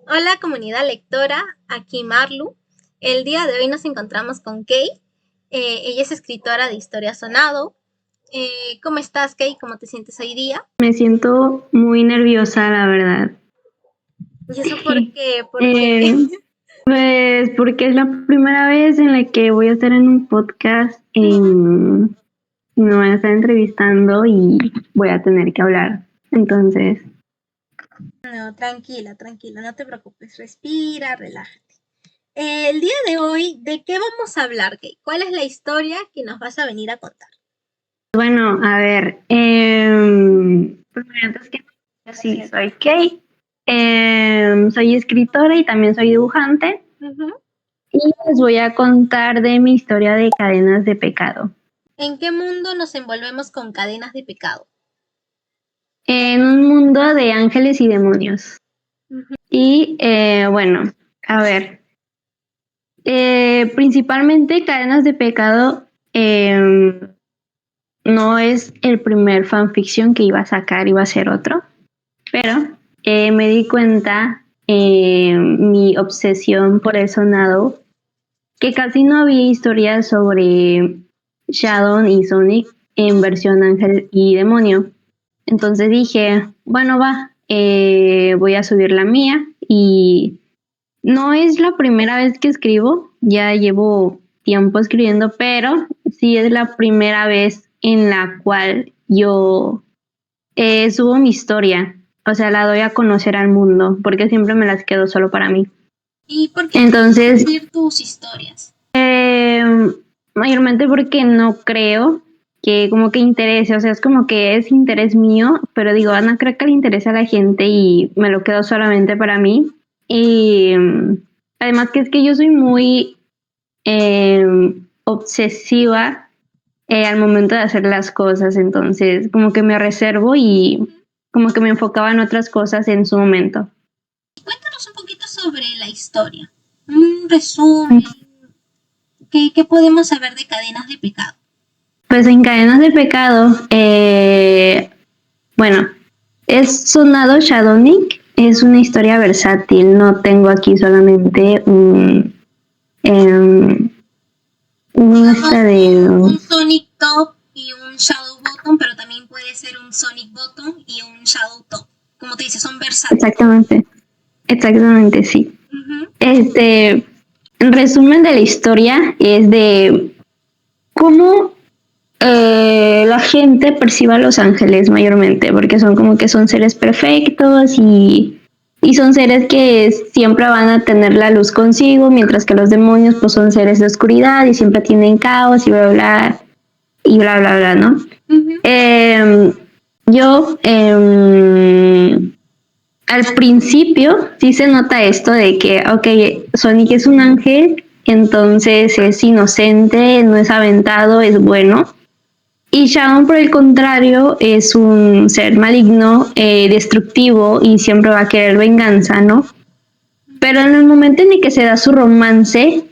Hola comunidad lectora, aquí Marlu. El día de hoy nos encontramos con Kay. Ella es escritora de Historia Sonado. ¿Cómo estás, Kay? ¿Cómo te sientes hoy día? Me siento muy nerviosa, la verdad. ¿Y eso por qué? Eh, pues porque es la primera vez en la que voy a estar en un podcast, me van a estar entrevistando y voy a tener que hablar. Entonces, No, tranquila, tranquila, no te preocupes. Respira, relájate. El día de hoy, ¿de qué vamos a hablar, Kay? ¿Cuál es la historia que nos vas a venir a contar? bueno, a ver, primero antes que nada, sí, soy Kay, soy escritora y también soy dibujante Ujú. y les voy a contar de mi historia de cadenas de pecado. ¿En qué mundo nos envolvemos con cadenas de pecado? En un mundo de ángeles y demonios. Ujú. Y bueno, a ver, principalmente Cadenas de Pecado no es el primer fanfiction que iba a sacar, iba a ser otro, pero me di cuenta, mi obsesión por el sonado, que casi no había historias sobre Shadow y Sonic en versión ángel y demonio. Entonces dije, bueno, va, voy a subir la mía y no es la primera vez que escribo, ya llevo tiempo escribiendo, pero sí es la primera vez en la cual yo subo mi historia, o sea, la doy a conocer al mundo, porque siempre me las quedo solo para mí. ¿Y por qué quieres Entonces, subir tus historias? eh, mayormente porque no creo que como que interese, o sea, es como que es interés mío, pero digo, no creo que le interese a la gente y me lo quedo solamente para mí. Y además que es que yo soy muy obsesiva al momento de hacer las cosas, entonces como que me reservo y como que me enfocaba en otras cosas en su momento. Cuéntanos un poquito sobre la historia. Un resumen. ¿Qué podemos saber de cadenas de pecado? Pues en Cadenas de Pecado, bueno, es sonado Shadownick, es una historia versátil, no tengo aquí solamente em, un esta Digamos de... un Sonic Top y un Shadow Bottom, pero también puede ser un Sonic Bottom y un Shadow Top. Como te dice, son versátiles. Exactamente, exactamente, sí. Ujú. En resumen de la historia es de cómo la gente percibe a los ángeles mayormente, porque son como que son seres perfectos y son seres que siempre van a tener la luz consigo, mientras que los demonios pues son seres de oscuridad y siempre tienen caos y bla, bla, bla, ¿no? Ujú. Eh, yo al principio sí se nota esto de que, ok, Sonic es un ángel, entonces es inocente, no es aventado, es bueno. Y Shaun, por el contrario, es un ser maligno, destructivo y siempre va a querer venganza, ¿no? Pero en el momento en el que se da su romance,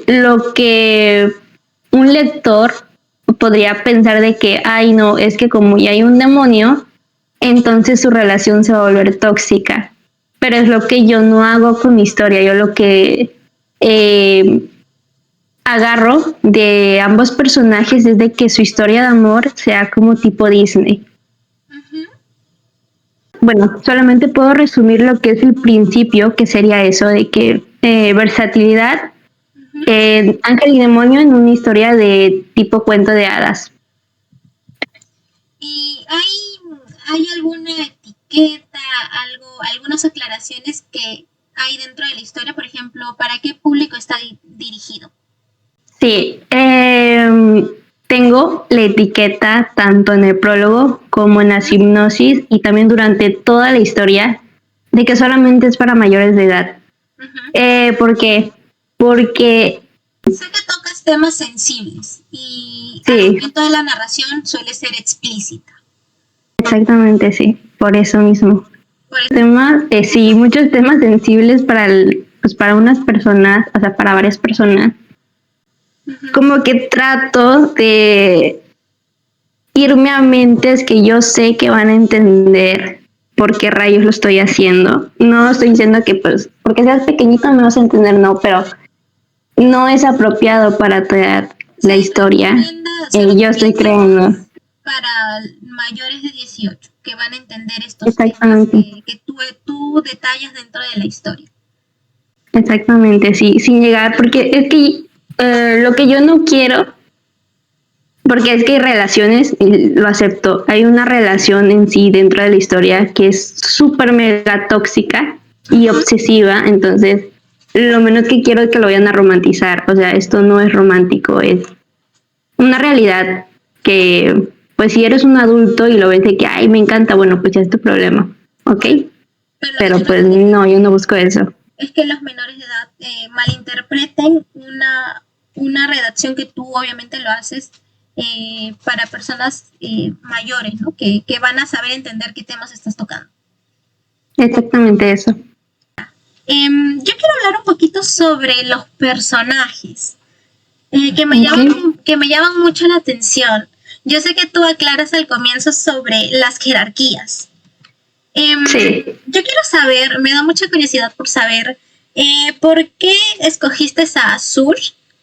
lo que un lector podría pensar de que, ay, no, es que como ya hay un demonio, entonces su relación se va a volver tóxica. Pero es lo que yo no hago con mi historia, yo lo que eh, agarro de ambos personajes es de que su historia de amor sea como tipo Disney. Ujú. Bueno, solamente puedo resumir lo que es el principio, que sería eso de que versatilidad, Ujú. ángel y demonio en una historia de tipo cuento de hadas. ¿Y hay alguna etiqueta, algunas aclaraciones que hay dentro de la historia? Por ejemplo, ¿para qué público está dirigido? Sí, tengo la etiqueta tanto en el prólogo como en la hipnosis y también durante toda la historia de que solamente es para mayores de edad. Ujú. ¿Por qué? Porque Sé que tocas temas sensibles y al sí, momento de la narración suele ser explícita. exactamente sí, por eso mismo. Por eso, Temas, sí, muchos temas sensibles para pues para unas personas, o sea, para varias personas. ujú. Como que trato de irme a mentes que yo sé que van a entender por qué rayos lo estoy haciendo. No estoy diciendo que pues porque seas pequeñito me vas a entender, no, pero no es apropiado para tu edad la historia. Yo estoy creando. Para mayores de 18 que van a entender estos Exactamente. temas que tú detallas dentro de la historia. Exactamente, sí, sin llegar, porque es que lo que yo no quiero, porque es que hay relaciones, y lo acepto, hay una relación en sí dentro de la historia que es súper mega tóxica y obsesiva, entonces lo menos que quiero es que lo vayan a romantizar, o sea, esto no es romántico, es una realidad que, pues si eres un adulto y lo ves de que, ay, me encanta, bueno, pues ya es tu problema, ¿ok? Pero pues no, yo no busco eso. Es que los menores de edad malinterpreten una redacción que tú obviamente lo haces para personas mayores, ¿no? Que van a saber entender qué temas estás tocando. Exactamente eso. Yo quiero hablar un poquito sobre los personajes que me llaman mucho la atención. Yo sé que tú aclaras al comienzo sobre las jerarquías. Sí. Yo quiero saber, me da mucha curiosidad por saber por qué escogiste a Azur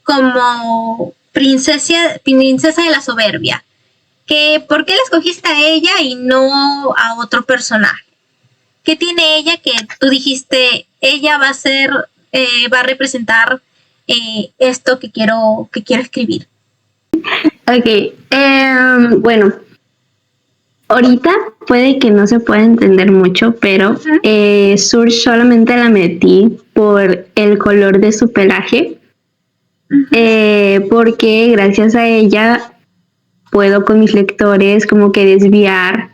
como princesa de la soberbia. ¿Por qué la escogiste a ella y no a otro personaje? ¿Qué tiene ella que tú dijiste, ella va a representar esto que quiero escribir? Ok, bueno, ahorita puede que no se pueda entender mucho, pero Sur solamente la metí por el color de su pelaje, porque gracias a ella puedo con mis lectores como que desviar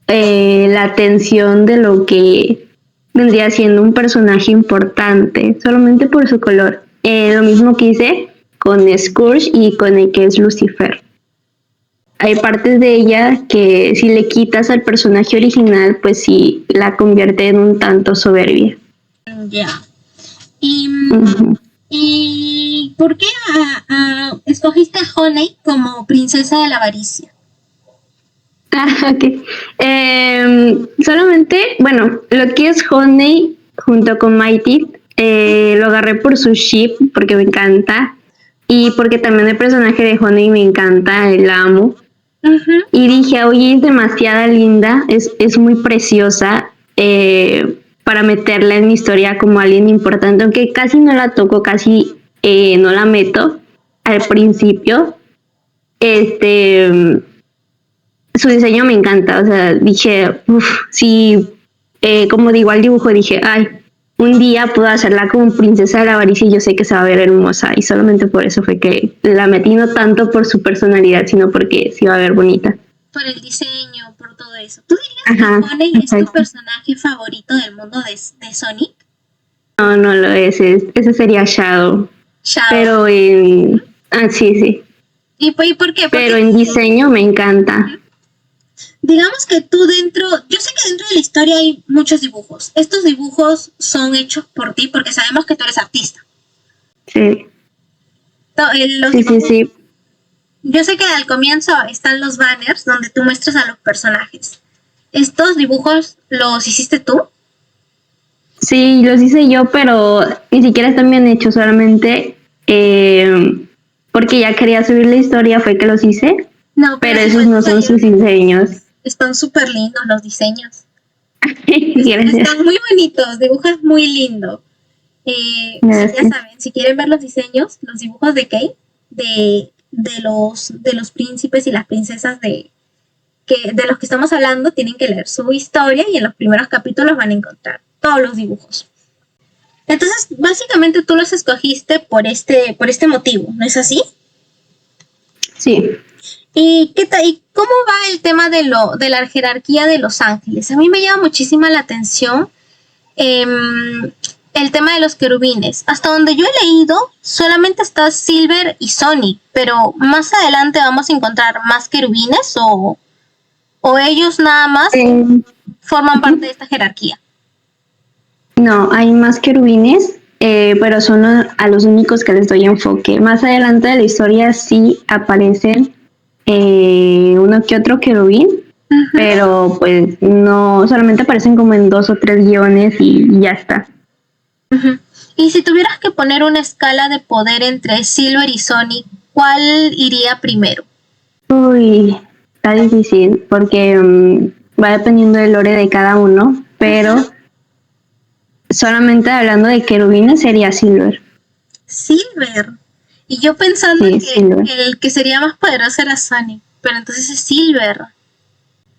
la atención de lo que vendría siendo un personaje importante, solamente por su color. Lo mismo que hice con Scourge y con el que es Lucifer. Hay partes de ella que si le quitas al personaje original, pues sí la convierte en un tanto soberbia. Ya. ¿Y por qué escogiste a Honey como princesa de la avaricia? Ok. Solamente, bueno, lo que es Honey junto con Mighty, lo agarré por su ship, porque me encanta. Y porque también el personaje de Honey me encanta, la amo. Y dije, oye, es demasiado linda, es muy preciosa para meterla en mi historia como alguien importante, aunque casi no la toco, casi no la meto al principio. Su diseño me encanta, o sea, dije, sí, como digo al dibujo, dije, ay, un día puedo hacerla como princesa de la avaricia y yo sé que se va a ver hermosa, y solamente por eso fue que la metí, no tanto por su personalidad, sino porque se iba a ver bonita. Por el diseño, por todo eso. ¿Tú dirías que Honey es tu personaje favorito del mundo de Sonic? No, no lo es, ese sería Shadow. Pero sí, sí. ¿Y por qué? Pero en diseño me encanta. Digamos que tú yo sé que dentro de la historia hay muchos dibujos. Estos dibujos son hechos por ti porque sabemos que tú eres artista. Sí. Sí. Yo sé que al comienzo están los banners donde tú muestras a los personajes. ¿Estos dibujos los hiciste tú? Sí, los hice yo, pero ni siquiera están bien hechos, solamente porque ya quería subir la historia fue que los hice. No, pero esos no son sus diseños. Están súper lindos los diseños. Están muy bonitos, dibujas muy lindo. Ya saben, si quieren ver los diseños, los dibujos de Kate, de los príncipes y las princesas de los que estamos hablando, tienen que leer su historia y en los primeros capítulos van a encontrar todos los dibujos. Entonces, básicamente tú los escogiste por este motivo, ¿no es así? Sí. ¿Y cómo va el tema de la jerarquía de los ángeles? A mí me llama muchísima la atención el tema de los querubines. Hasta donde yo he leído, solamente está Silver y Sonic, pero más adelante vamos a encontrar más querubines o ellos nada más forman parte de esta jerarquía. No, hay más querubines, pero son a los únicos que les doy enfoque. Más adelante de la historia sí aparecen uno que otro querubín, pero pues no, solamente aparecen como en 2 o 3 guiones y ya está. Y si tuvieras que poner una escala de poder entre Silver y Sonic, ¿cuál iría primero? Uy, está difícil porque va dependiendo del lore de cada uno, pero solamente hablando de querubines sería Silver. Silver. Y yo pensando que el que sería más poderoso era Sonic, pero entonces es Silver.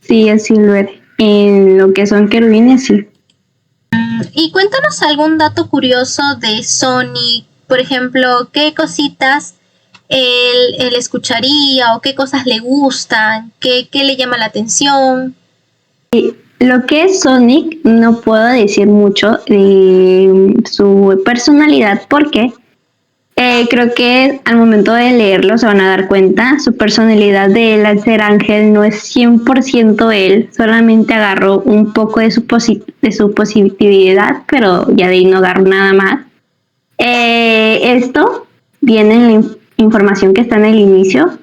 Sí, es Silver. En lo que son querubines, sí. Y cuéntanos algún dato curioso de Sonic, por ejemplo, qué cositas él escucharía o qué cosas le gustan, qué le llama la atención. Lo que es Sonic, no puedo decir mucho de su personalidad porque creo que al momento de leerlo se van a dar cuenta, su personalidad de él al ser ángel no es 100% él, solamente agarró un poco de su positividad, pero ya de ahí no agarró nada más. Esto viene en la información que está en el inicio,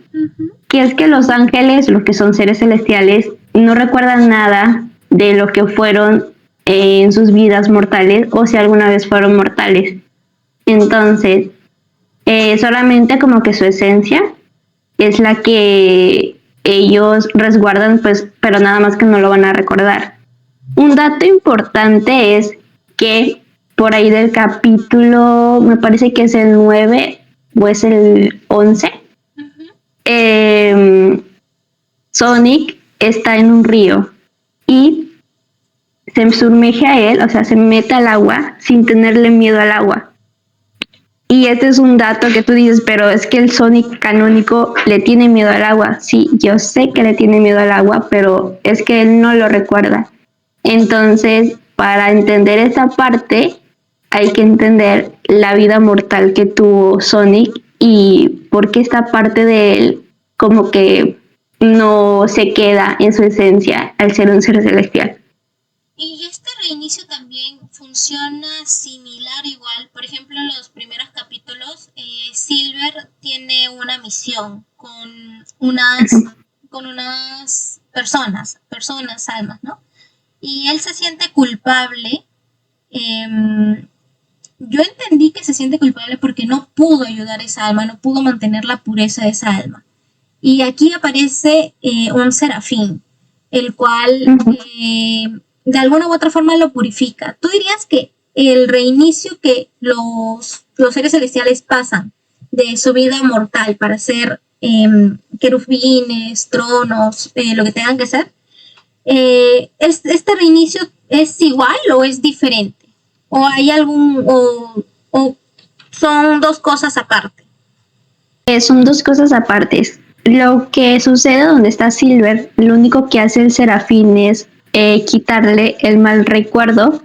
que es que los ángeles, los que son seres celestiales, no recuerdan nada de lo que fueron en sus vidas mortales o si alguna vez fueron mortales. Entonces, solamente como que su esencia es la que ellos resguardan, pues, pero nada más que no lo van a recordar. Un dato importante es que por ahí del capítulo, me parece que es el 9 o es el 11, Sonic está en un río y se sumerge a él, o sea, se mete al agua sin tenerle miedo al agua. Y este es un dato que tú dices, pero es que el Sonic canónico le tiene miedo al agua. Sí, yo sé que le tiene miedo al agua, pero es que él no lo recuerda. Entonces, para entender esta parte, hay que entender la vida mortal que tuvo Sonic y por qué esta parte de él como que no se queda en su esencia al ser un ser celestial. Y este reinicio también funciona similar igual. Por ejemplo, en los primeros capítulos, Silver tiene una misión con unas personas, almas, ¿no? Y él se siente culpable. Yo entendí que se siente culpable porque no pudo ayudar a esa alma, no pudo mantener la pureza de esa alma. Y aquí aparece un serafín, el cual de alguna u otra forma lo purifica. ¿Tú dirías que el reinicio que los seres celestiales pasan de su vida mortal para ser querubines, tronos, lo que tengan que ser, este reinicio es igual o es diferente? ¿O hay o son dos cosas aparte? Son dos cosas aparte. Lo que sucede donde está Silver, lo único que hace el serafín es quitarle el mal recuerdo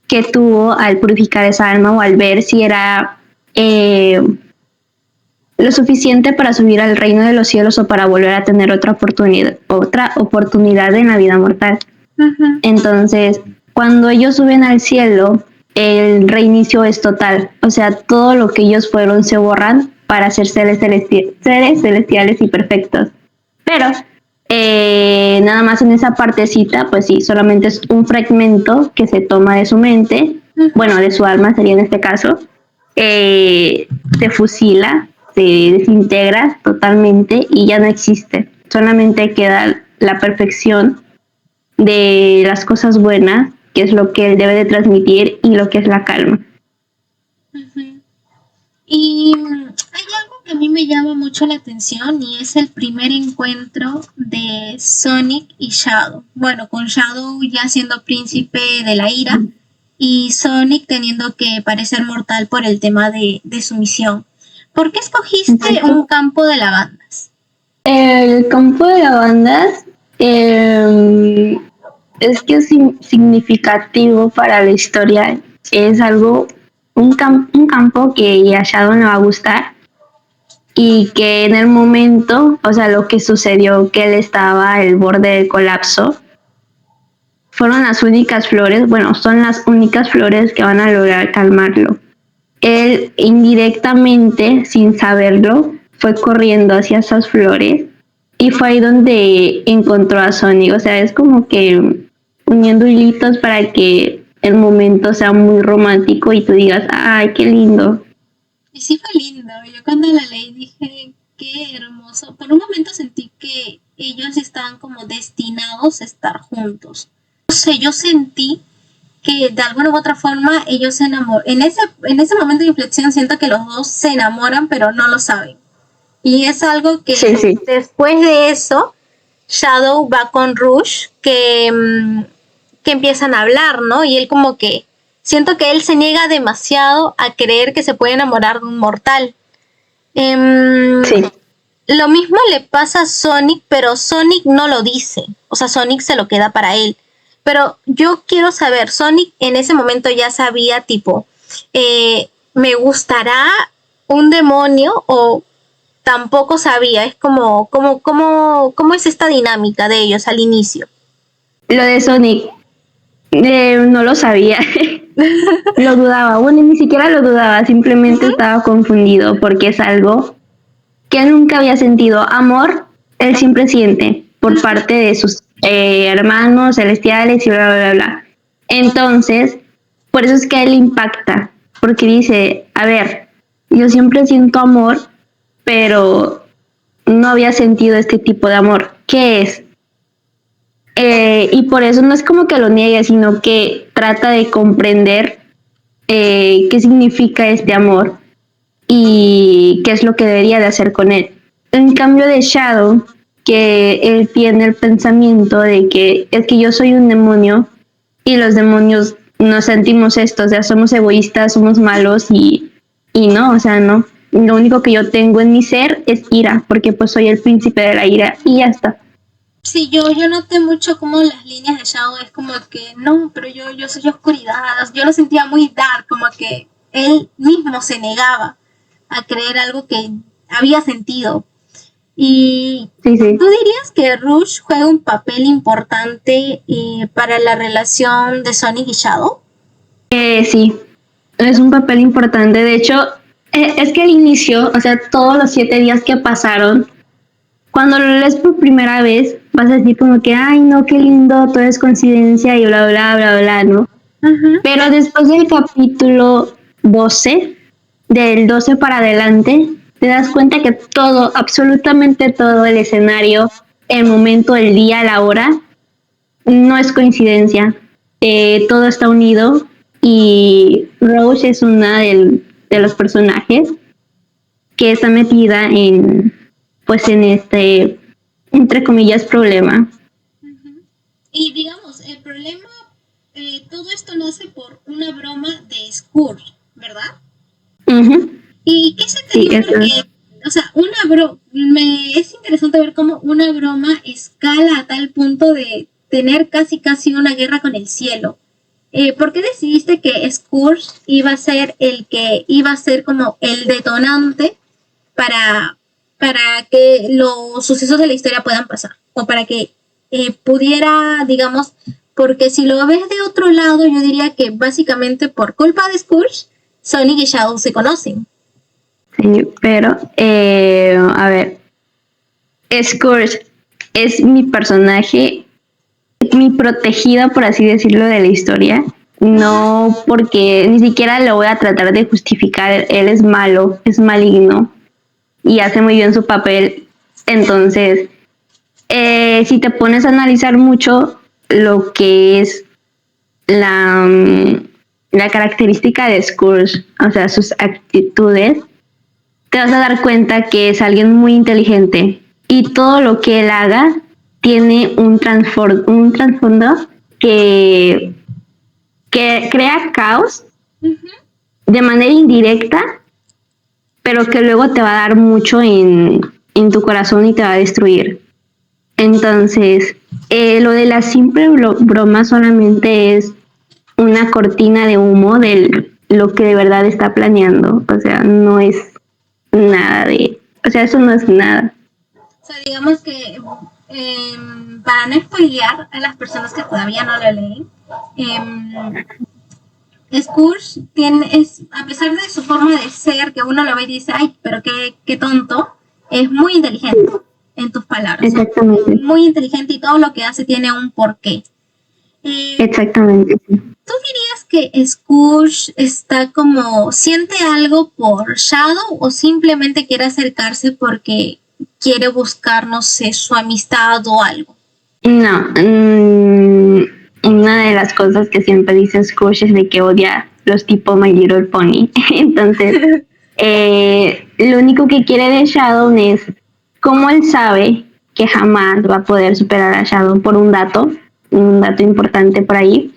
que tuvo al purificar esa alma o al ver si era lo suficiente para subir al reino de los cielos o para volver a tener otra oportunidad en la vida mortal. Entonces, cuando ellos suben al cielo, el reinicio es total. O sea, todo lo que ellos fueron se borran para ser seres celestiales y perfectos. Pero nada más en esa partecita, pues sí, solamente es un fragmento que se toma de su mente, bueno, de su alma sería en este caso, se fusila, se desintegra totalmente y ya no existe. Solamente queda la perfección de las cosas buenas, que es lo que él debe de transmitir, y lo que es la calma. Y hay algo que a mí me llama mucho la atención y es el primer encuentro de Sonic y Shadow. Bueno, con Shadow ya siendo príncipe de la ira y Sonic teniendo que parecer mortal por el tema de su misión. ¿Por qué escogiste un campo de lavandas? El campo de lavandas es que es significativo para la historia. Es algo, un campo que a Shadow le va a gustar y que en el momento, o sea, lo que sucedió, que él estaba al borde del colapso, fueron las únicas flores, bueno, son las únicas flores que van a lograr calmarlo. Él indirectamente, sin saberlo, fue corriendo hacia esas flores y fue ahí donde encontró a Sonic. O sea, es como que uniendo hilitos para que el momento sea muy romántico y tú digas, ay, qué lindo. Y sí fue lindo. Yo cuando la leí dije, qué hermoso. Por un momento sentí que ellos estaban como destinados a estar juntos. No sé, yo sentí que de alguna u otra forma ellos se enamoran. En ese momento de inflexión siento que los dos se enamoran, pero no lo saben. Y es algo que Sí. después de eso, Shadow va con Rouge, que empiezan a hablar, ¿no? Y él como que, siento que él se niega demasiado a creer que se puede enamorar de un mortal. Sí. Lo mismo le pasa a Sonic, pero Sonic no lo dice. O sea, Sonic se lo queda para él. Pero yo quiero saber, Sonic en ese momento ya sabía, tipo, ¿me gustará un demonio o tampoco sabía? Es como, ¿cómo es esta dinámica de ellos al inicio? Lo de Sonic, no lo sabía. Lo dudaba, bueno, ni siquiera lo dudaba, simplemente estaba confundido porque es algo que nunca había sentido. Amor, él siempre siente por parte de sus hermanos celestiales y bla, bla, bla. Entonces, por eso es que a él impacta, porque dice, a ver, yo siempre siento amor, pero no había sentido este tipo de amor. ¿Qué es? Y por eso no es como que lo niegue, sino que trata de comprender qué significa este amor y qué es lo que debería de hacer con él. En cambio de Shadow, que él tiene el pensamiento de que es que yo soy un demonio y los demonios no sentimos esto, o sea, somos egoístas, somos malos y no, o sea, no. Lo único que yo tengo en mi ser es ira, porque pues soy el príncipe de la ira y ya está. Sí, yo noté mucho como las líneas de Shadow es como que, no, pero yo soy oscuridad. Yo lo sentía muy dark, como que él mismo se negaba a creer algo que había sentido. Y Sí, sí. ¿tú dirías que Rouge juega un papel importante para la relación de Sonic y Shadow? Sí, es un papel importante. De hecho, es que al inicio, o sea, todos los 7 días que pasaron, cuando lo lees por primera vez, vas a decir como que, ay, no, qué lindo, todo es coincidencia y bla, bla, bla, bla, ¿no? Uh-huh. Pero después del capítulo 12, del 12 para adelante, te das cuenta que todo, absolutamente todo el escenario, el momento, el día, la hora, no es coincidencia. Todo está unido y Rose es una de los personajes que está metida en, pues en este, entre comillas, problema. Uh-huh. Y digamos, el problema, todo esto nace por una broma de Scourge, ¿verdad? Uh-huh. ¿Y qué se Sí, tenía? Porque, o sea, es interesante ver cómo una broma escala a tal punto de tener casi una guerra con el cielo. ¿Por qué decidiste que Scourge iba a ser el que iba a ser como el detonante para, para que los sucesos de la historia puedan pasar? O para que pudiera, digamos, porque si lo ves de otro lado, yo diría que básicamente por culpa de Scourge, Sonic y Shadow se conocen. sí, pero, a ver, Scourge es mi personaje, mi protegida, por así decirlo, de la historia. No porque ni siquiera lo voy a tratar de justificar, él es malo, es maligno y hace muy bien su papel. Entonces, si te pones a analizar mucho lo que es la característica de Scourge, o sea, sus actitudes, te vas a dar cuenta que es alguien muy inteligente y todo lo que él haga tiene un trasfondo que, que crea caos de manera indirecta, pero que luego te va a dar mucho en tu corazón y te va a destruir. Entonces, lo de la simple broma solamente es una cortina de humo de lo que de verdad está planeando. O sea, no es nada de... O sea, eso no es nada. O sea, digamos que para no spoilear a las personas que todavía no lo leen, Scourge a pesar de su forma de ser, que uno lo ve y dice, ay, pero qué tonto, es muy inteligente. en tus palabras. Exactamente. Muy inteligente y todo lo que hace tiene un porqué. Exactamente. ¿Tú dirías que Scourge está como, siente algo por Shadow o simplemente quiere acercarse porque quiere buscar, no sé, su amistad o algo? No, una de las cosas que siempre dice Scourge es de que odia los tipo My Little Pony. Entonces, lo único que quiere de Shadow es, como él sabe que jamás va a poder superar a Shadow por un dato importante por ahí,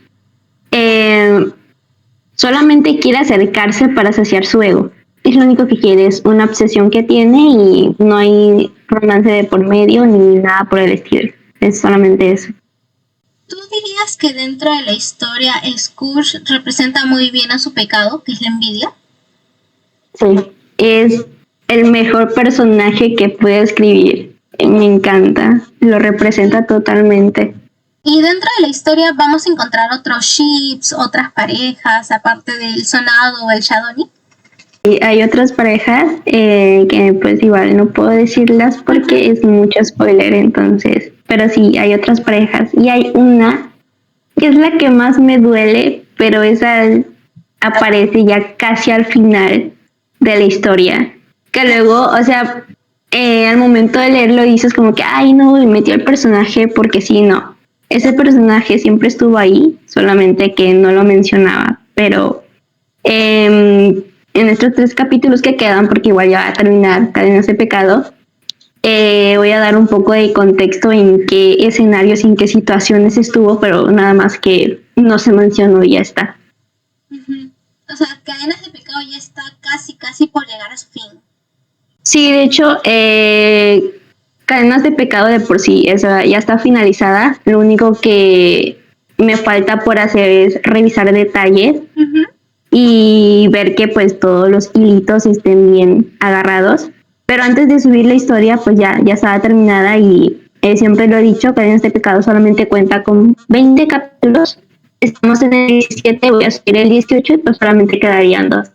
solamente quiere acercarse para saciar su ego. Es lo único que quiere, es una obsesión que tiene y no hay romance de por medio ni nada por el estilo. Es solamente eso. ¿Tú dirías que dentro de la historia Scourge representa muy bien a su pecado, que es la envidia? Sí, es el mejor personaje que puede escribir. Me encanta, lo representa totalmente. Y dentro de la historia vamos a encontrar otros ships, otras parejas, aparte del Sonado o el Shadowni. Y hay otras parejas que pues igual no puedo decirlas porque es mucho spoiler, entonces, pero sí, hay otras parejas y hay una que es la que más me duele, pero esa aparece ya casi al final de la historia, que luego, o sea, al momento de leerlo dices como que, ay no, me metió el personaje porque sí, no, ese personaje siempre estuvo ahí, solamente que no lo mencionaba, pero en estos 3 capítulos que quedan, porque igual ya va a terminar Cadenas de Pecado, voy a dar un poco de contexto en qué escenarios y en qué situaciones estuvo, pero nada más que no se mencionó y ya está. O sea, Cadenas de Pecado ya está casi por llegar a su fin. Sí, de hecho, Cadenas de Pecado de por sí, esa ya está finalizada. Lo único que me falta por hacer es revisar detalles y ver que pues todos los hilitos estén bien agarrados. Pero antes de subir la historia, pues ya estaba terminada y siempre lo he dicho, Cadenas de Pecado solamente cuenta con 20 capítulos. Estamos en el 17, voy a subir el 18 y pues solamente quedarían 2.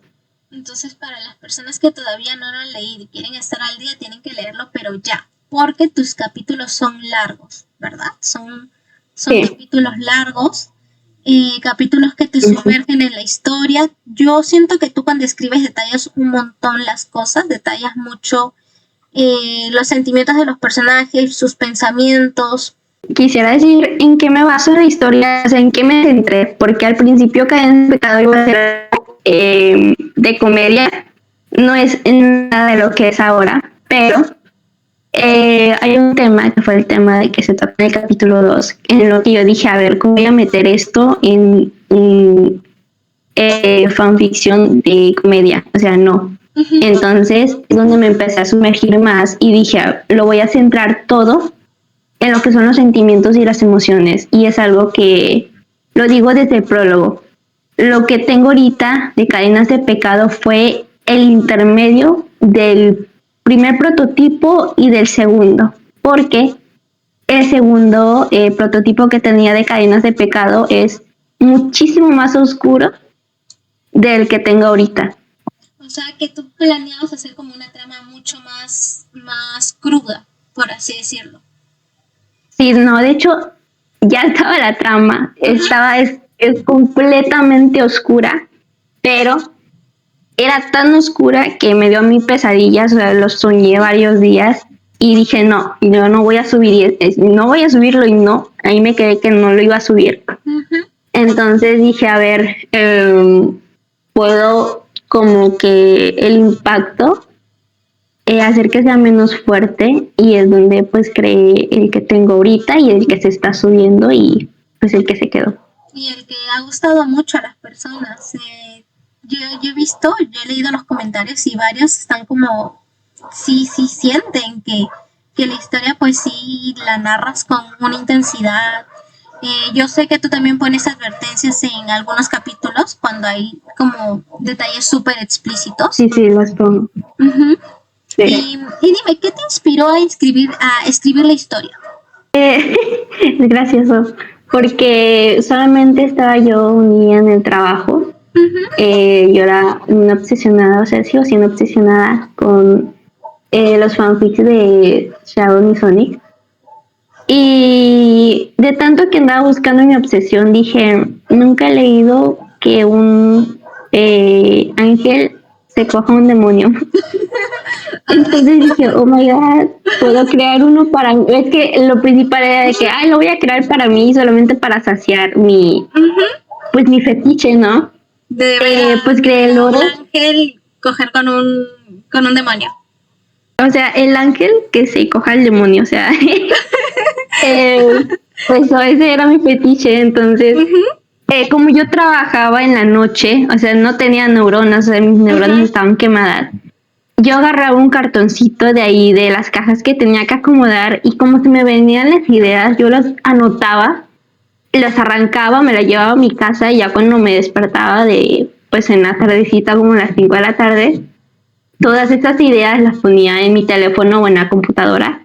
Entonces, para las personas que todavía no lo han leído y quieren estar al día, tienen que leerlo, pero ya, porque tus capítulos son largos, ¿verdad? Son sí. Capítulos largos, capítulos que te sumergen en la historia. Yo siento que tú cuando escribes detallas un montón las cosas, detallas mucho los sentimientos de los personajes, sus pensamientos. Quisiera decir en qué me baso la historia, o sea, en qué me centré, porque al principio Cadenas de Pecado iba a ser de comedia, no es nada de lo que es ahora, pero hay un tema que fue el tema de que se trata en el capítulo 2, en lo que yo dije, a ver, ¿cómo voy a meter esto en fanficción de comedia? O sea, no. Entonces es donde me empecé a sumergir más y dije, lo voy a centrar todo en lo que son los sentimientos y las emociones, y es algo que lo digo desde el prólogo. Lo que tengo ahorita de Cadenas de Pecado fue el intermedio del primer prototipo y del segundo, porque el segundo prototipo que tenía de Cadenas de Pecado es muchísimo más oscuro del que tengo ahorita. O sea, que tú planeabas hacer como una trama mucho más cruda, por así decirlo. Sí, no, de hecho, ya estaba la trama, es completamente oscura, pero era tan oscura que me dio a mí pesadillas, o sea, lo soñé varios días y dije, no, yo no voy a subir, no voy a subirlo y no, ahí me quedé que no lo iba a subir. Entonces dije, a ver, puedo como que el impacto hacer que sea menos fuerte, y es donde pues creé el que tengo ahorita y el que se está subiendo y pues el que se quedó. Y el que ha gustado mucho a las personas. Yo he leído los comentarios y varios están como, sí sienten que la historia pues sí la narras con una intensidad. Yo sé que tú también pones advertencias en algunos capítulos cuando hay como detalles súper explícitos. Sí, las pongo. Sí. Y dime, ¿qué te inspiró a escribir la historia? Es gracioso, porque solamente estaba yo un día en el trabajo. Yo era una obsesionada, o sea, sigo siendo obsesionada con los fanfics de Shadow y Sonic. Y de tanto que andaba buscando mi obsesión, dije, nunca he leído que un ángel se coja un demonio. Entonces dije, oh my god, puedo crear uno para mí. Es que lo principal era de que, lo voy a crear para mí, solamente para saciar pues mi fetiche, ¿no? Pues creé el lore. Un ángel coger con un demonio. O sea, el ángel que se coja el demonio, o sea, pues ese era mi fetiche, entonces, como yo trabajaba en la noche, o sea, no tenía neuronas, o sea, mis neuronas estaban quemadas, yo agarraba un cartoncito de ahí, de las cajas que tenía que acomodar, y como se me venían las ideas, yo las anotaba, las arrancaba, me las llevaba a mi casa, y ya cuando me despertaba pues en la tardecita, como a las 5 de la tarde, todas estas ideas las ponía en mi teléfono o en la computadora.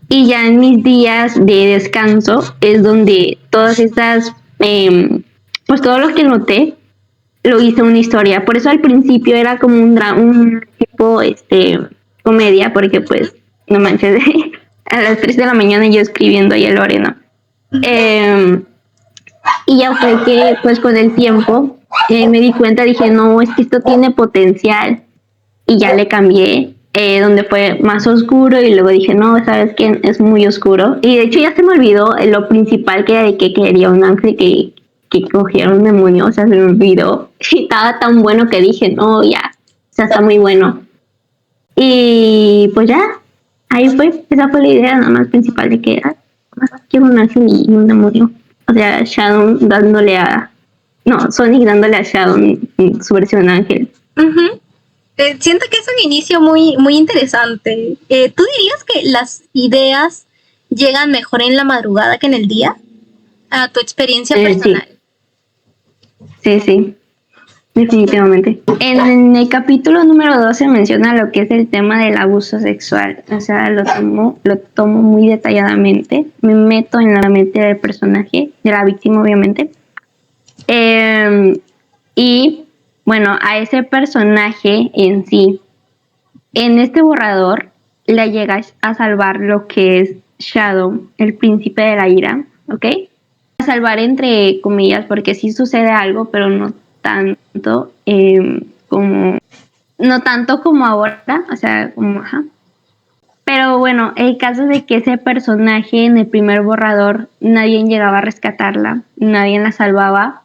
Y ya en mis días de descanso es donde todas estas, pues todo lo que noté, lo hice una historia. Por eso al principio era como un tipo comedia, porque pues, no manches, a las 3 de la mañana yo escribiendo ahí el lore, ¿no? Y ya fue que pues con el tiempo me di cuenta, dije, no, es que esto tiene potencial. Y ya le cambié, donde fue más oscuro, y luego dije, no, ¿sabes qué? Es muy oscuro. Y de hecho ya se me olvidó lo principal que era de que quería un ángel que cogiera un demonio, o sea, se me olvidó. Y estaba tan bueno que dije, no, ya, o sea, está muy bueno. Y pues ya, ahí fue, esa fue la idea nada más principal de que quiero un ángel y un demonio. O sea, Shadow dándole Sonic dándole a Shadow su versión ángel. Siento que es un inicio muy, muy interesante. ¿Tú dirías que las ideas llegan mejor en la madrugada que en el día? A tu experiencia personal. Sí, definitivamente. En el capítulo número 12 menciona lo que es el tema del abuso sexual. O sea, lo tomo muy detalladamente. Me meto en la mente del personaje, de la víctima, obviamente. Y bueno, a ese personaje en sí, en este borrador, le llega a salvar lo que es Shadow, el príncipe de la ira, ¿ok? A salvar entre comillas, porque sí sucede algo, pero no tanto no tanto como ahora, o sea, como Pero bueno, el caso de que ese personaje en el primer borrador, nadie llegaba a rescatarla, nadie la salvaba,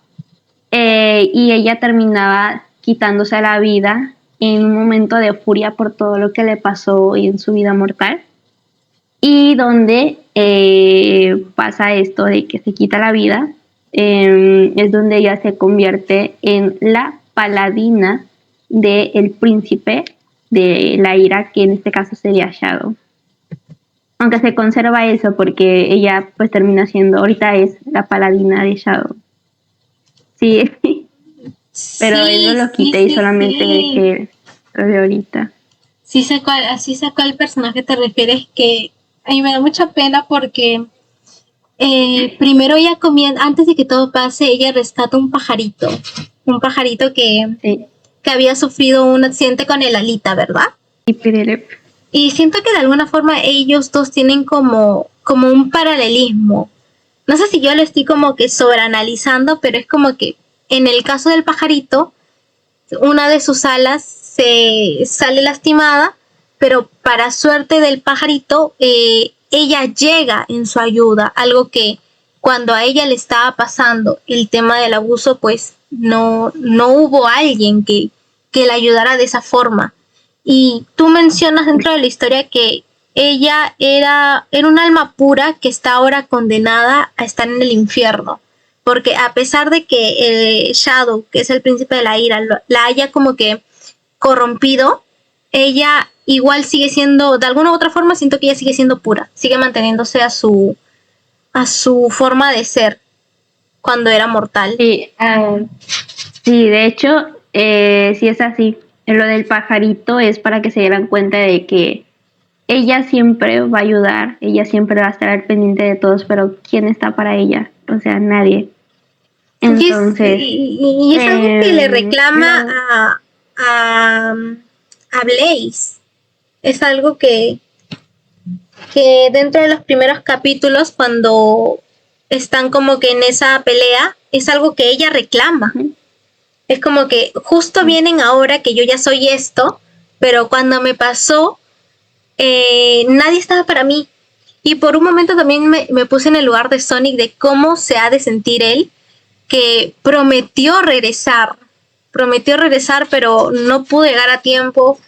y ella terminaba quitándose la vida en un momento de furia por todo lo que le pasó en su vida mortal. Y donde pasa esto de que se quita la vida, es donde ella se convierte en la paladina del príncipe de la ira, que en este caso sería Shadow. Aunque se conserva eso porque ella pues termina siendo, ahorita es la paladina de Shadow. Sí, pero eso lo quité y solamente dejé lo de ahorita. Sí sé cuál personaje te refieres, que a mí me da mucha pena porque primero ella antes de que todo pase, ella rescata un pajarito que había sufrido un accidente con el alita, ¿verdad? Y siento que de alguna forma ellos dos tienen como un paralelismo. No sé si yo lo estoy como que sobreanalizando, pero es como que en el caso del pajarito, una de sus alas se sale lastimada, pero para suerte del pajarito, ella llega en su ayuda, algo que cuando a ella le estaba pasando el tema del abuso, pues no hubo alguien que la ayudara de esa forma. Y tú mencionas dentro de la historia que ella era un alma pura que está ahora condenada a estar en el infierno. Porque a pesar de que Shadow, que es el príncipe de la ira, la haya como que corrompido, ella igual sigue siendo, de alguna u otra forma, siento que ella sigue siendo pura, sigue manteniéndose a su forma de ser cuando era mortal. Sí, de hecho, sí es así. Lo del pajarito es para que se dieran cuenta de que ella siempre va a ayudar, ella siempre va a estar al pendiente de todos, pero ¿quién está para ella? O sea, nadie. Entonces, y es algo que le reclama a Blaze. Es algo que dentro de los primeros capítulos, cuando están como que en esa pelea, es algo que ella reclama. Es como que justo vienen ahora que yo ya soy esto, pero cuando me pasó, nadie estaba para mí. Y por un momento también me puse en el lugar de Sonic, de cómo se ha de sentir él, que prometió regresar, pero no pudo llegar a tiempo.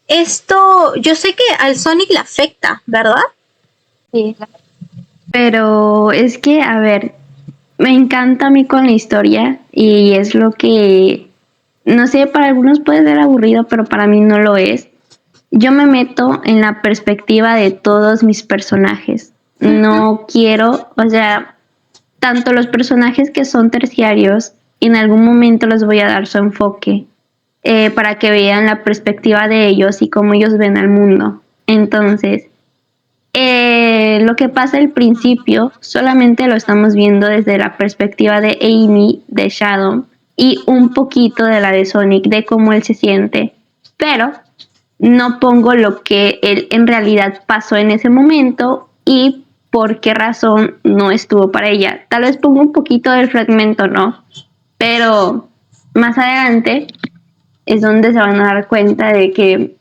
Esto, yo sé que al Sonic le afecta, ¿verdad? Sí, pero es que, a ver, me encanta a mí con la historia y es lo que, no sé, para algunos puede ser aburrido, pero para mí no lo es. Yo me meto en la perspectiva de todos mis personajes. No quiero, o sea, tanto los personajes que son terciarios, en algún momento les voy a dar su enfoque para que vean la perspectiva de ellos y cómo ellos ven al mundo. Entonces, lo que pasa al principio solamente lo estamos viendo desde la perspectiva de Amy, de Shadow y un poquito de la de Sonic, de cómo él se siente, pero no pongo lo que él en realidad pasó en ese momento y por qué razón no estuvo para ella. Tal vez pongo un poquito del fragmento, ¿no? Pero más adelante es donde se van a dar cuenta de que,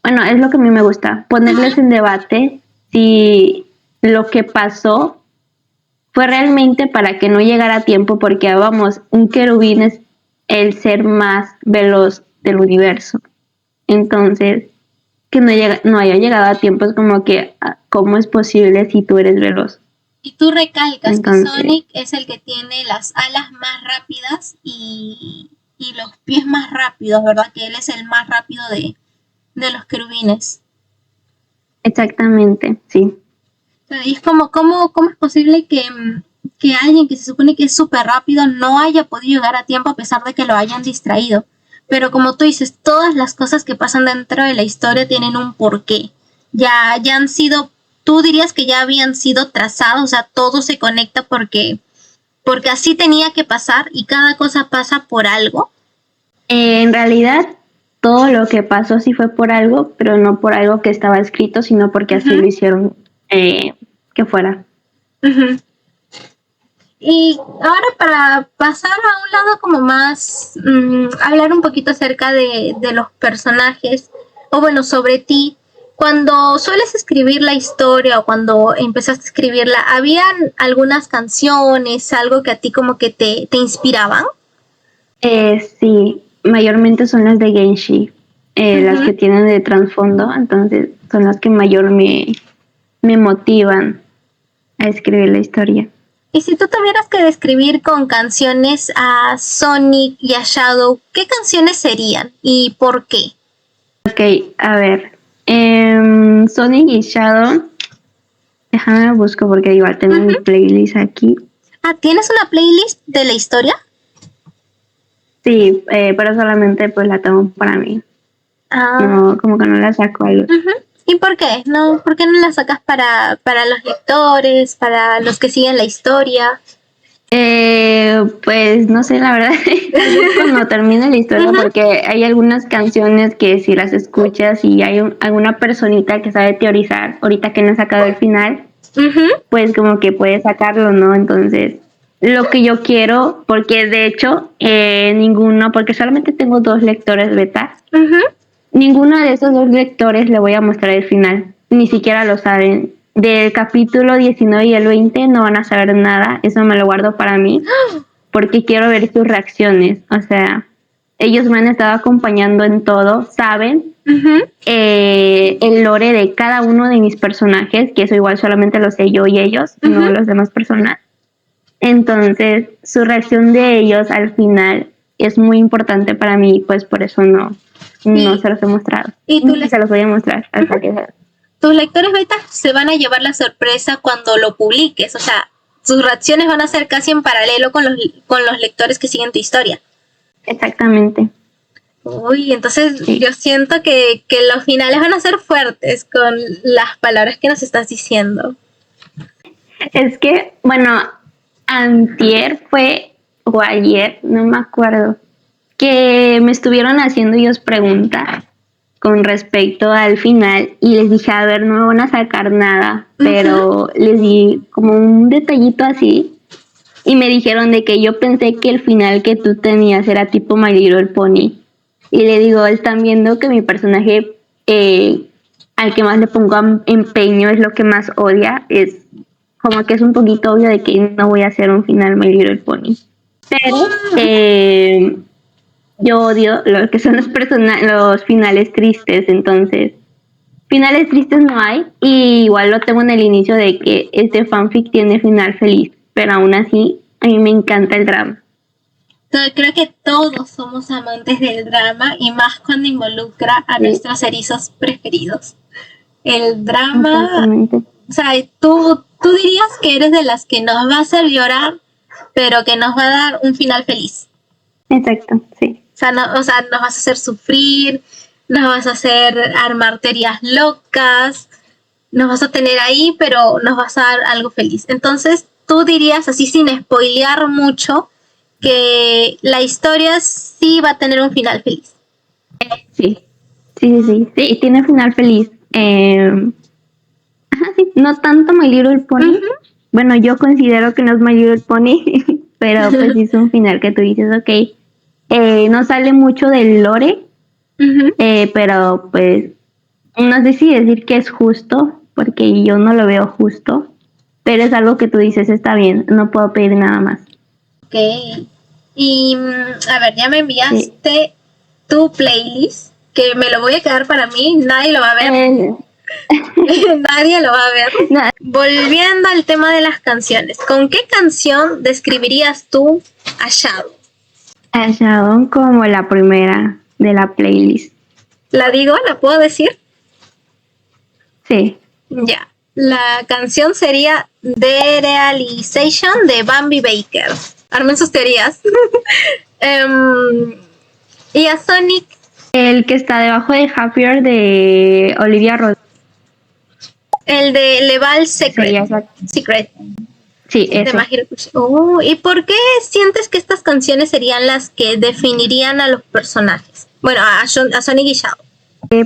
bueno, es lo que a mí me gusta, ponerles en debate si lo que pasó fue realmente para que no llegara a tiempo, porque vamos, un querubín es el ser más veloz del universo. Entonces, que no haya llegado a tiempo es como que, ¿cómo es posible si tú eres veloz? Y tú recalcas que Sonic es el que tiene las alas más rápidas y los pies más rápidos, ¿verdad? Que él es el más rápido de los querubines. Exactamente, sí. Y es como, ¿cómo es posible que alguien que se supone que es súper rápido no haya podido llegar a tiempo a pesar de que lo hayan distraído? Pero como tú dices, todas las cosas que pasan dentro de la historia tienen un porqué. Ya han sido, tú dirías que ya habían sido trazados, o sea, todo se conecta porque así tenía que pasar y cada cosa pasa por algo. En realidad, todo lo que pasó sí fue por algo, pero no por algo que estaba escrito, sino porque así lo hicieron que fuera. Y ahora para pasar a un lado como más, hablar un poquito acerca de los personajes, o bueno, sobre ti, cuando sueles escribir la historia o cuando empezaste a escribirla, ¿habían algunas canciones, algo que a ti como que te inspiraban? Sí, mayormente son las de Genshi, las que tienen de trasfondo, entonces son las que mayor me motivan a escribir la historia. Y si tú tuvieras que describir con canciones a Sonic y a Shadow, ¿qué canciones serían y por qué? Ok, a ver, Sonic y Shadow, déjame busco porque igual tengo mi playlist aquí. Ah, ¿tienes una playlist de la historia? Sí, pero solamente pues la tengo para mí. No, como que no la saco a luz. ¿Y por qué? No, ¿por qué no la sacas para los lectores, para los que siguen la historia? Pues no sé, la verdad, cuando termine la historia, porque hay algunas canciones que si las escuchas y hay alguna personita que sabe teorizar, ahorita que no ha sacado el final, pues como que puede sacarlo, ¿no? Entonces, lo que yo quiero, porque de hecho, ninguno, porque solamente tengo 2 lectores beta, ninguno de esos 2 lectores le voy a mostrar el final, ni siquiera lo saben. Del capítulo 19 y el 20 no van a saber nada, eso me lo guardo para mí, porque quiero ver sus reacciones, o sea, ellos me han estado acompañando en todo, saben el lore de cada uno de mis personajes, que eso igual solamente lo sé yo y ellos, no las demás personas. Entonces, su reacción de ellos al final es muy importante para mí, pues por eso no se los he mostrado. Y se los voy a mostrar hasta que sea. Tus lectores beta se van a llevar la sorpresa cuando lo publiques, o sea, sus reacciones van a ser casi en paralelo con los lectores que siguen tu historia. Exactamente. Uy, entonces yo siento que los finales van a ser fuertes con las palabras que nos estás diciendo. Es que, bueno, antier fue, o ayer, no me acuerdo, que me estuvieron haciendo ellos preguntas con respecto al final y les dije, a ver, no me van a sacar nada, pero les di como un detallito así y me dijeron de que yo pensé que el final que tú tenías era tipo My Little Pony. Y le digo, están viendo que mi personaje al que más le pongo empeño es lo que más odia, es como que es un poquito obvio de que no voy a hacer un final My Little Pony. Pero yo odio lo que son los finales tristes, entonces finales tristes no hay, y igual lo tengo en el inicio de que este fanfic tiene final feliz, pero aún así a mí me encanta el drama. Creo que todos somos amantes del drama y más cuando involucra a nuestros erizos preferidos. El drama, o sea, tú dirías que eres de las que nos va a hacer llorar, pero que nos va a dar un final feliz. Exacto, sí. O sea, nos vas a hacer sufrir, nos vas a hacer armar teorías locas, nos vas a tener ahí, pero nos vas a dar algo feliz. Entonces, tú dirías, así sin spoilear mucho, que la historia sí va a tener un final feliz. Sí, tiene final feliz. Sí, no tanto My Little Pony. Bueno, yo considero que no es My Little Pony, pero pues es un final que tú dices, ok, no sale mucho del lore, pero pues no sé si decir que es justo, porque yo no lo veo justo, pero es algo que tú dices, está bien, no puedo pedir nada más. Ok. Y a ver, ya me enviaste tu playlist, que me lo voy a quedar para mí, nadie lo va a ver. Nadie lo va a ver. No. Volviendo al tema de las canciones, ¿con qué canción describirías tú a Shadow? A Shadow como la primera de la playlist. ¿La digo? ¿La puedo decir? Sí. Ya. La canción sería The Realization de Bambi Baker. Armen sus teorías. Y a Sonic. El que está debajo de Happier de Olivia Rodrigo. El de Leval Secret. Secret. Sí, ese. ¿Y por qué sientes que estas canciones serían las que definirían a los personajes? Bueno, a Sonic y Shadow.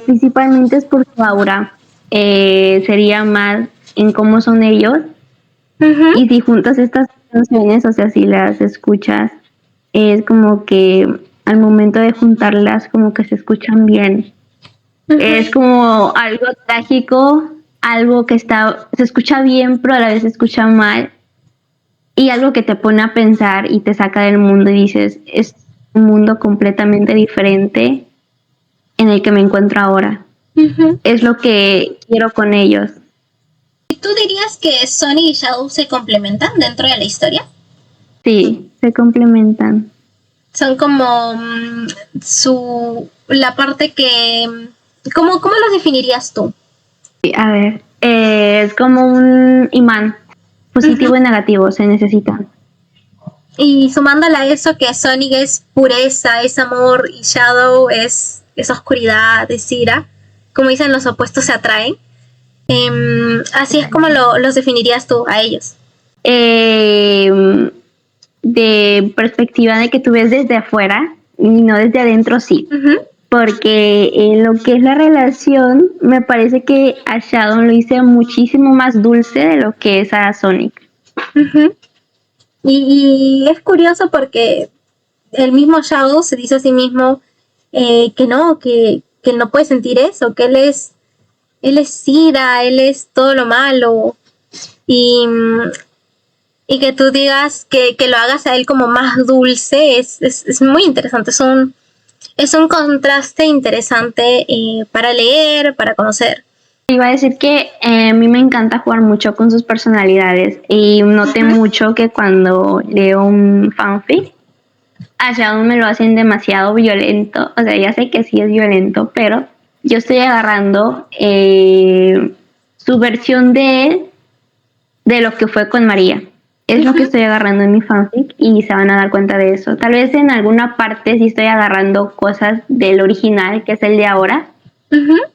Principalmente es por su aura. Sería más en cómo son ellos. Y si juntas estas canciones, o sea, si las escuchas, es como que al momento de juntarlas, como que se escuchan bien. Es como algo trágico, algo que se escucha bien, pero a la vez se escucha mal. Y algo que te pone a pensar y te saca del mundo y dices, es un mundo completamente diferente en el que me encuentro ahora. Es lo que quiero con ellos. ¿Y tú dirías que Sonic y Shadow se complementan dentro de la historia? Sí, se complementan. Son como la parte que... ¿Cómo los definirías tú? A ver, es como un imán. Positivo y negativo se necesitan. Y sumándole a eso que Sonic es pureza, es amor, y Shadow es oscuridad, es ira. Como dicen, los opuestos se atraen. Así es como los definirías tú a ellos. De perspectiva de que tú ves desde afuera y no desde adentro, sí. Porque lo que es la relación, me parece que a Shadow lo hice muchísimo más dulce de lo que es a Sonic. Y es curioso porque el mismo Shadow se dice a sí mismo que no, que él no puede sentir eso, que él es ira, él es todo lo malo. Y que tú digas que lo hagas a él como más dulce es muy interesante. Es un contraste interesante para leer, para conocer. Iba a decir que a mí me encanta jugar mucho con sus personalidades y noté mucho que cuando leo un fanfic, a Shadow me lo hacen demasiado violento. O sea, ya sé que sí es violento, pero yo estoy agarrando su versión de él de lo que fue con María. Es lo que estoy agarrando en mi fanfic y se van a dar cuenta de eso. Tal vez en alguna parte sí estoy agarrando cosas del original, que es el de ahora,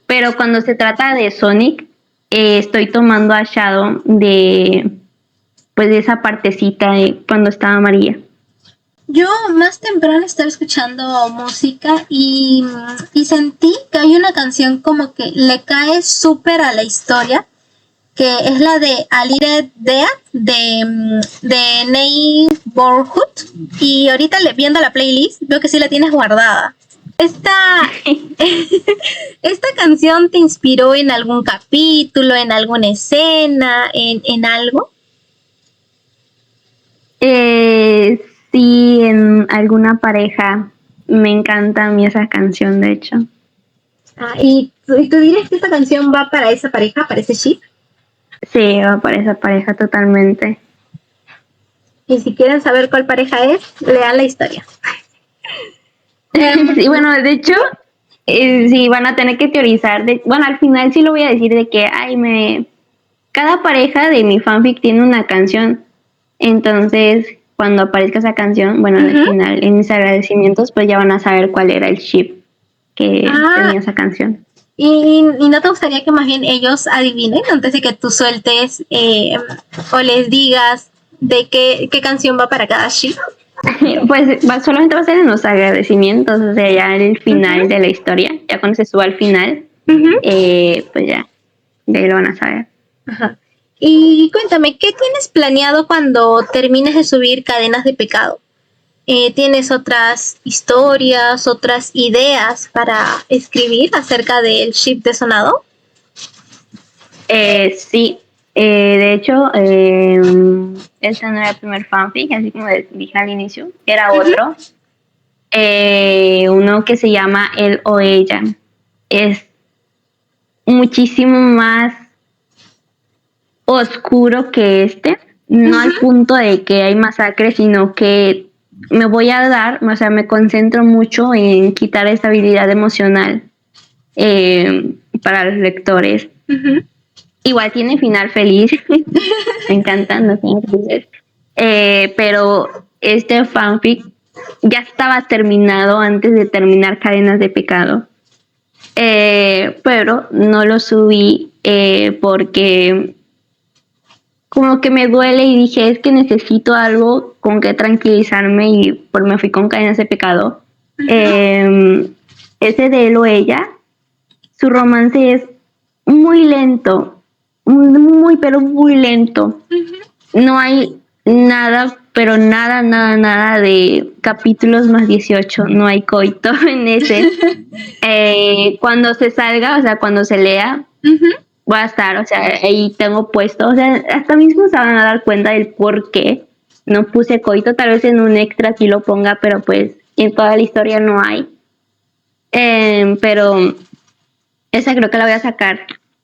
pero cuando se trata de Sonic, estoy tomando a Shadow de esa partecita de cuando estaba María. Yo más temprano estaba escuchando música y sentí que hay una canción como que le cae súper a la historia, que es la de A Little Dead de Ney Borhood. Y ahorita viendo la playlist veo que sí la tienes guardada. Esta, ¿Esta canción te inspiró en algún capítulo, en alguna escena, en algo? Sí, en alguna pareja. Me encanta a mí esa canción, de hecho. ¿Y tú dirías que esta canción va para esa pareja, para ese ship? Sí, va para esa pareja totalmente. Y si quieren saber cuál pareja es, lean la historia. Sí, bueno, de hecho, sí, van a tener que teorizar. Bueno, al final sí lo voy a decir de que, cada pareja de mi fanfic tiene una canción. Entonces, cuando aparezca esa canción, bueno, al final, en mis agradecimientos, pues ya van a saber cuál era el ship que tenía esa canción. ¿Y no te gustaría que más bien ellos adivinen antes de que tú sueltes o les digas de qué canción va para cada ship? Pues solamente va a ser en los agradecimientos, o sea, ya el final de la historia, ya cuando se suba al final, pues ya, de ahí lo van a saber. Ajá. Y cuéntame, ¿qué tienes planeado cuando termines de subir Cadenas de Pecado? ¿Tienes otras historias, otras ideas para escribir acerca del ship de Sonado? Sí, de hecho, este no era el primer fanfic, así como dije al inicio, era otro. Uno que se llama Él o Ella. Es muchísimo más oscuro que este, no al punto de que hay masacre, sino que me voy a dar, o sea, me concentro mucho en quitar estabilidad emocional para los lectores. Igual tiene final feliz, me encantan los finales felices, pero este fanfic ya estaba terminado antes de terminar Cadenas de Pecado, pero no lo subí porque como que me duele y dije, es que necesito algo con que tranquilizarme y pues me fui con Cadenas de Pecado. Ese de él o ella, su romance es muy lento, muy, pero muy lento. No hay nada, pero nada de capítulos más 18, no hay coito en ese. Cuando se salga, o sea, cuando se lea, va a estar, o sea, ahí tengo puesto, o sea, hasta mismo se van a dar cuenta del por qué no puse coito, tal vez en un extra sí lo ponga, pero pues en toda la historia no hay. Pero esa creo que la voy a sacar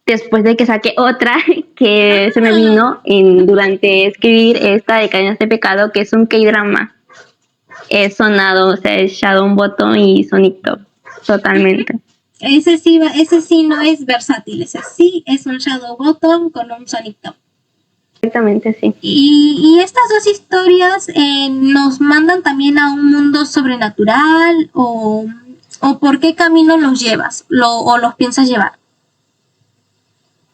después de que saque otra que se me vino durante escribir esta de Cadenas de Pecado, que es un K-drama. Es sonado, o sea, es Shadow Bottom y Sonic Top, totalmente. Ese sí no es versátil, ese sí es un Shadow Bottom con un Sonic Top. Exactamente, sí. Y estas dos historias nos mandan también a un mundo sobrenatural o por qué camino los llevas o los piensas llevar.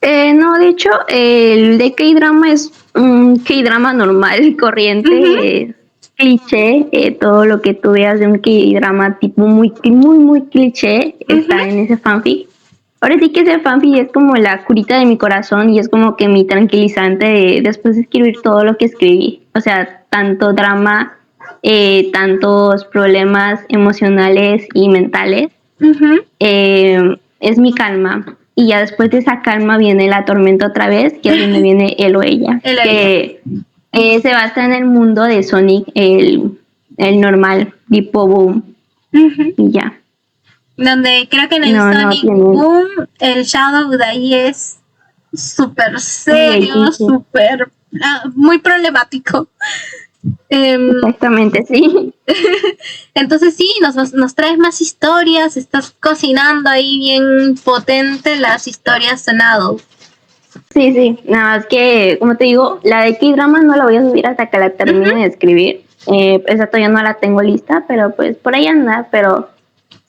No, de hecho, el de K-drama es un K-drama normal, corriente, cliché, todo lo que tú veas de un K-drama tipo muy cliché está en ese fanfic. Ahora sí que ese fanfic es como la curita de mi corazón y es como que mi tranquilizante después de escribir todo lo que escribí. O sea, tanto drama, tantos problemas emocionales y mentales. Es mi calma. Y ya después de esa calma viene la tormenta otra vez, que es donde viene él o ella. Que se basa en el mundo de Sonic, el normal, tipo Boom. Y ya. Donde creo que en el Sonic Boom, el Shadow de ahí es súper serio, súper muy problemático. Exactamente, sí. Entonces sí, nos traes más historias, estás cocinando ahí bien potente las historias Sonado. Sí, nada más que, como te digo, la de K-drama no la voy a subir hasta que la termine de escribir. Esa todavía no la tengo lista, pero pues por ahí anda, pero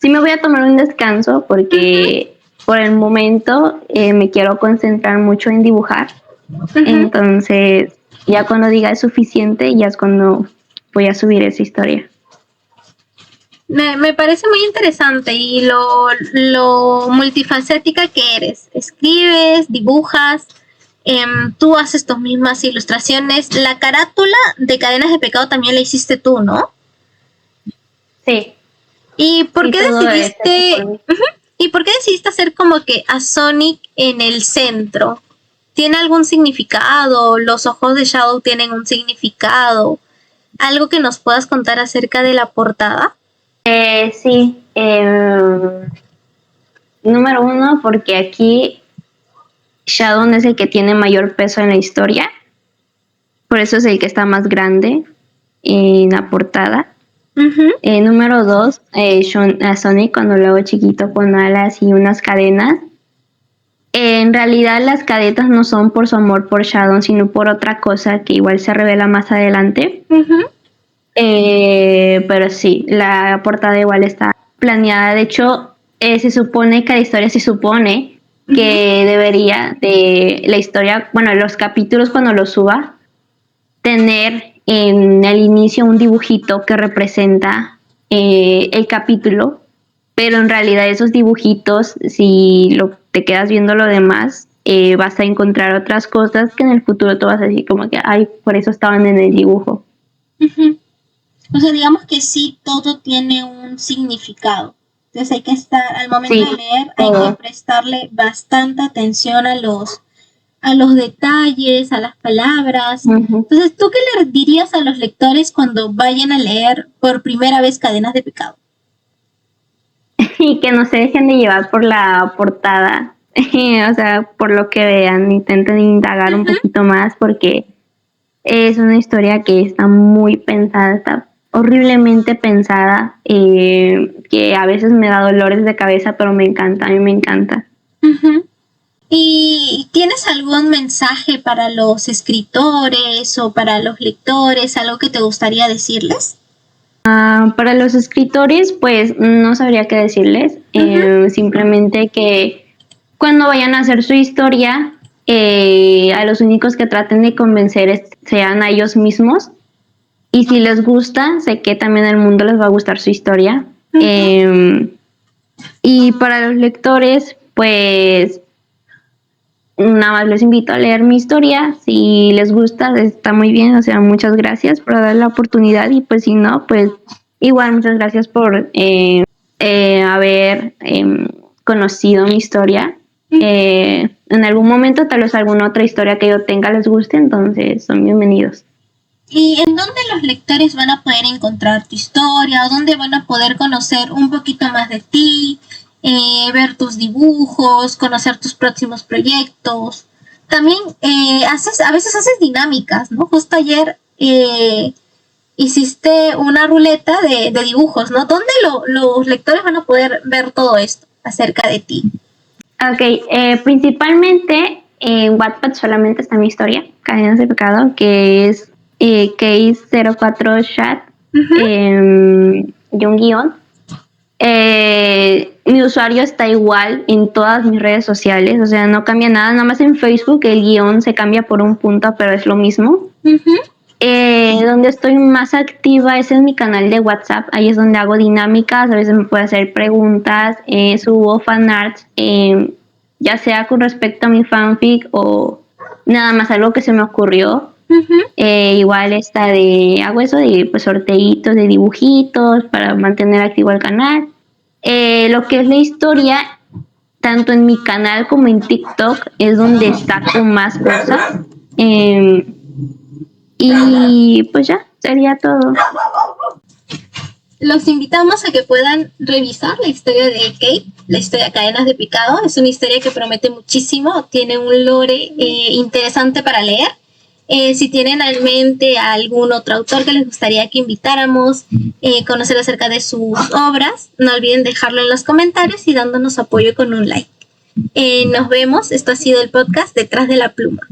sí me voy a tomar un descanso porque por el momento me quiero concentrar mucho en dibujar. Entonces, ya cuando diga es suficiente, ya es cuando voy a subir esa historia. Me parece muy interesante y lo multifacética que eres. Escribes, dibujas, tú haces tus mismas ilustraciones. La carátula de Cadenas de Pecado también la hiciste tú, ¿no? Sí. ¿Y por qué decidiste hacer como que a Sonic en el centro? ¿Tiene algún significado? ¿Los ojos de Shadow tienen un significado? ¿Algo que nos puedas contar acerca de la portada? Sí. Número 1, porque aquí Shadow es el que tiene mayor peso en la historia. Por eso es el que está más grande en la portada. Uh-huh. Número 2, a Sonic cuando lo hago chiquito con alas y unas cadenas. En realidad las cadenas no son por su amor por Shadow, sino por otra cosa que igual se revela más adelante. Uh-huh. Pero sí, la portada igual está planeada. De hecho, se supone que la historia que debería de la historia, bueno, los capítulos cuando los suba, tener en el inicio un dibujito que representa el capítulo, pero en realidad esos dibujitos, si te quedas viendo lo demás, vas a encontrar otras cosas que en el futuro tú vas a decir como que, ay, por eso estaban en el dibujo. Uh-huh. O sea, digamos que sí, todo tiene un significado. Entonces hay que estar, al momento de leer, hay que prestarle bastante atención a los detalles, a las palabras. Uh-huh. Entonces, ¿tú qué le dirías a los lectores cuando vayan a leer por primera vez Cadenas de Pecado? Y que no se dejen de llevar por la portada, o sea, por lo que vean, intenten indagar un poquito más, porque es una historia que está muy pensada, está horriblemente pensada, que a veces me da dolores de cabeza, pero me encanta, a mí me encanta. Uh-huh. ¿Y tienes algún mensaje para los escritores o para los lectores, algo que te gustaría decirles? Para los escritores, pues no sabría qué decirles. Uh-huh. Simplemente que cuando vayan a hacer su historia, a los únicos que traten de convencer sean a ellos mismos. Y si les gusta, sé que también al mundo les va a gustar su historia. Uh-huh. Y para los lectores, pues nada más les invito a leer mi historia. Si les gusta, está muy bien. O sea, muchas gracias por dar la oportunidad. Y pues si no, pues igual muchas gracias por haber conocido mi historia. En algún momento, tal vez alguna otra historia que yo tenga les guste. Entonces, son bienvenidos. ¿Y en dónde los lectores van a poder encontrar tu historia? ¿O dónde van a poder conocer un poquito más de ti? Ver tus dibujos, conocer tus próximos proyectos. También a veces haces dinámicas, ¿no? Justo ayer hiciste una ruleta de dibujos, ¿no? ¿Dónde los lectores van a poder ver todo esto acerca de ti? Ok, principalmente en Wattpad solamente está mi historia, Cadenas de Pecado, que es Case 04 Chat, uh-huh. Y un guión. Mi usuario está igual en todas mis redes sociales, o sea, no cambia nada más en Facebook el guión se cambia por un punto, pero es lo mismo. Uh-huh. Donde estoy más activa es en mi canal de WhatsApp, ahí es donde hago dinámicas, a veces me puede hacer preguntas, subo fanarts, ya sea con respecto a mi fanfic o nada más algo que se me ocurrió. Uh-huh. Igual hago eso de pues, sorteitos de dibujitos para mantener activo el canal. Lo que es la historia, tanto en mi canal como en TikTok, es donde saco más cosas. Y pues ya, sería todo. Los invitamos a que puedan revisar la historia de Kate, la historia de Cadenas de Pecado. Es una historia que promete muchísimo, tiene un lore interesante para leer. Si tienen en mente a algún otro autor que les gustaría que invitáramos, conocer acerca de sus obras, no olviden dejarlo en los comentarios y dándonos apoyo con un like. Nos vemos. Esto ha sido el podcast Detrás de la Pluma.